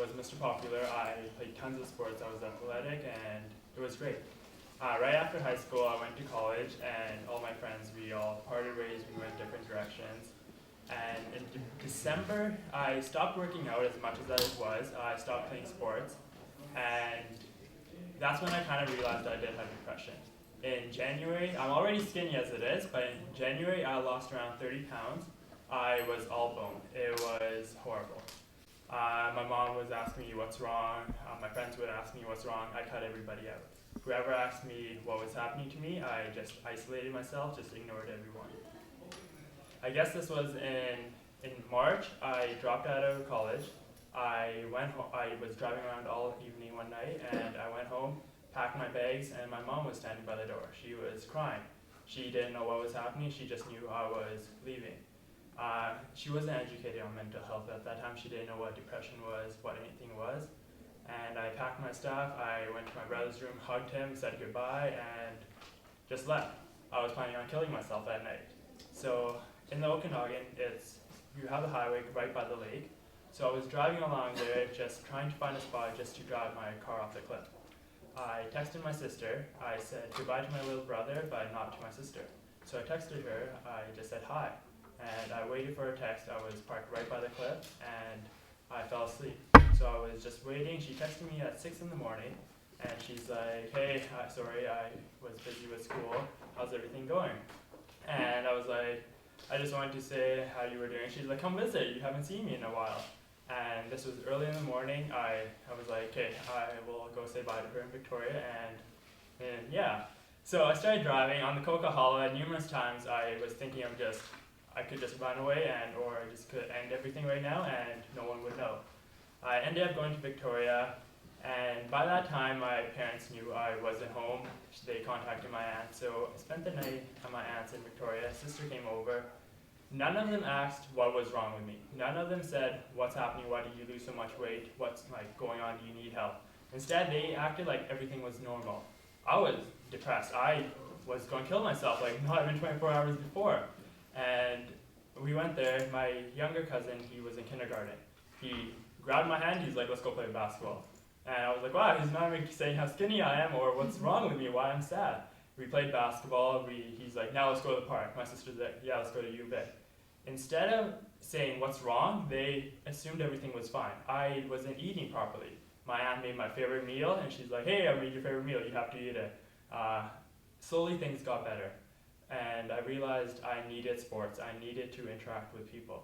was Mr. Popular. I played tons of sports. I was athletic, and it was great. Right after high school, I went to college, and all my friends, we all parted ways. We went different directions. And in December, I stopped working out as much as I was. I stopped playing sports, and that's when I kind of realized I did have depression. In January, I'm already skinny as it is, but in January I lost around 30 pounds. I was all bone. It was horrible. My mom was asking me what's wrong. My friends would ask me what's wrong. I cut everybody out. Whoever asked me what was happening to me, I just isolated myself, just ignored everyone. I guess this was in March. I dropped out of college. I was driving around all evening one night, and I went home, packed my bags, and my mom was standing by the door. She was crying. She didn't know what was happening. She just knew I was leaving. She wasn't educated on mental health at that time. She didn't know what depression was, what anything was. And I packed my stuff. I went to my brother's room, hugged him, said goodbye, and just left. I was planning on killing myself that night. So in the Okanagan, you have a highway right by the lake. So I was driving along there, just trying to find a spot just to drive my car off the cliff. I texted my sister. I said goodbye to my little brother, but not to my sister. So I texted her. I just said hi. And I waited for her text. I was parked right by the cliff, and I fell asleep. So I was just waiting. She texted me at 6 in the morning, and she's like, hey, sorry, I was busy with school. How's everything going? And I was like, I just wanted to say how you were doing. She's like, come visit. You haven't seen me in a while. And this was early in the morning. I was like, okay, I will go say bye to her in Victoria. And yeah. So I started driving on the Coca-Cola. Numerous times I was thinking of I could just run away or I just could end everything right now and no one would know. I ended up going to Victoria, and by that time my parents knew I wasn't home. They contacted my aunt, so I spent the night at my aunt's in Victoria. Sister came over. None of them asked what was wrong with me. None of them said, what's happening, why did you lose so much weight, what's going on, do you need help? Instead, they acted like everything was normal. I was depressed. I was going to kill myself not even 24 hours before. And we went there. My younger cousin, he was in kindergarten. He grabbed my hand, he's like, let's go play basketball. And I was like, wow, he's not even saying how skinny I am or what's wrong with me, why I'm sad. We played basketball. He's like, now let's go to the park. My sister's like, yeah, let's go to U of A. Instead of saying what's wrong, they assumed everything was fine. I wasn't eating properly. My aunt made my favorite meal, and she's like, hey, I made your favorite meal, you have to eat it. Slowly things got better. And I realized I needed sports. I needed to interact with people.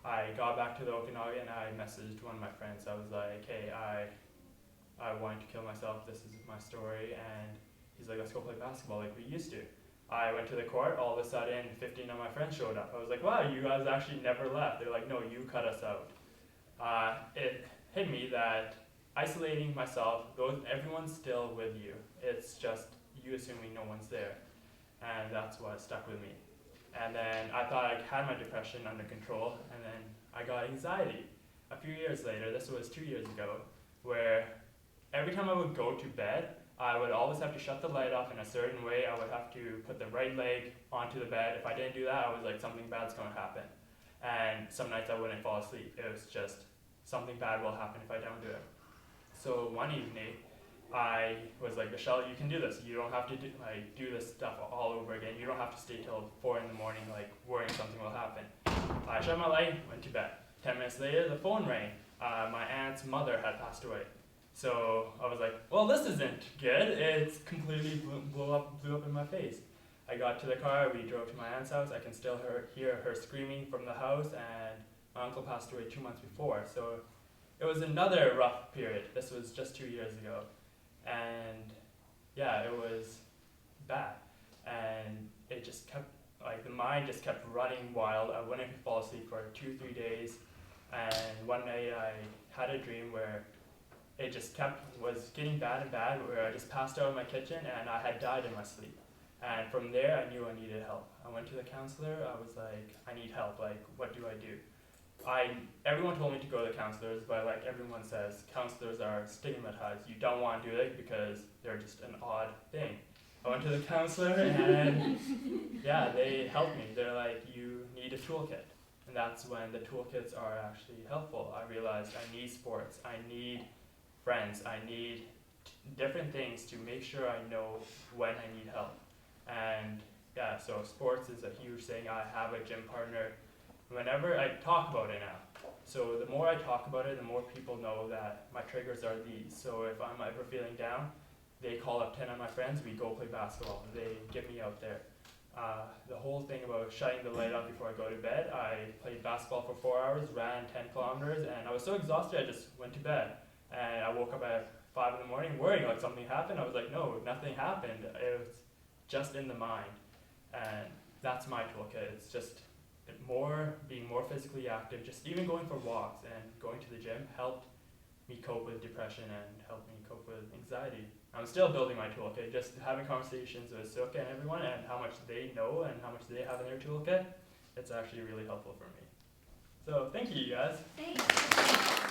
I got back to the Okanagan and I messaged one of my friends. I was like, hey, I wanted to kill myself. This is my story. And he's like, let's go play basketball like we used to. I went to the court. All of a sudden, 15 of my friends showed up. I was like, wow, you guys actually never left. They're like, no, you cut us out. It hit me that isolating myself, everyone's still with you. It's just you assuming no one's there. And that's what stuck with me. And then I thought I had my depression under control, and then I got anxiety. A few years later, this was 2 years ago, where every time I would go to bed, I would always have to shut the light off in a certain way. I would have to put the right leg onto the bed. If I didn't do that, I was like, something bad's going to happen. And some nights I wouldn't fall asleep. It was just, something bad will happen if I don't do it. So one evening, I was like, Vishal, you can do this. You don't have to do this stuff all over again. You don't have to stay till 4 in the morning, worrying something will happen. I shut my light, went to bed. 10 minutes later, the phone rang. My aunt's mother had passed away. So I was like, well, this isn't good. It's completely blew up in my face. I got to the car, we drove to my aunt's house. I can still hear her screaming from the house, and my uncle passed away 2 months before. So it was another rough period. This was just 2 years ago. And yeah, it was bad. And it just kept, the mind just kept running wild. I wouldn't fall asleep for 2-3 days. And one night I had a dream where it just was getting bad and bad, where I just passed out in my kitchen and I had died in my sleep. And from there, I knew I needed help. I went to the counselor. I was like, I need help. What do I do? Everyone told me to go to counselors, but everyone says, counselors are stigmatized. You don't want to do it because they're just an odd thing. I went to the counselor and yeah, they helped me. They're like, you need a toolkit. And that's when the toolkits are actually helpful. I realized I need sports, I need friends, I need different things to make sure I know when I need help. And yeah, so sports is a huge thing. I have a gym partner. Whenever I talk about it now, so the more I talk about it, the more people know that my triggers are these. So if I'm ever feeling down, they call up 10 of my friends, we go play basketball, they get me out there. The whole thing about shutting the light off before I go to bed, I played basketball for 4 hours, ran 10 kilometers, and I was so exhausted I just went to bed. And I woke up at 5 in the morning worrying like something happened. I was like, no, nothing happened. It was just in the mind. And that's my toolkit. It's just being more physically active, just even going for walks and going to the gym helped me cope with depression and helped me cope with anxiety. I'm still building my toolkit, just having conversations with Suka and everyone and how much they know and how much they have in their toolkit. It's actually really helpful for me. So thank you, you guys. Thanks.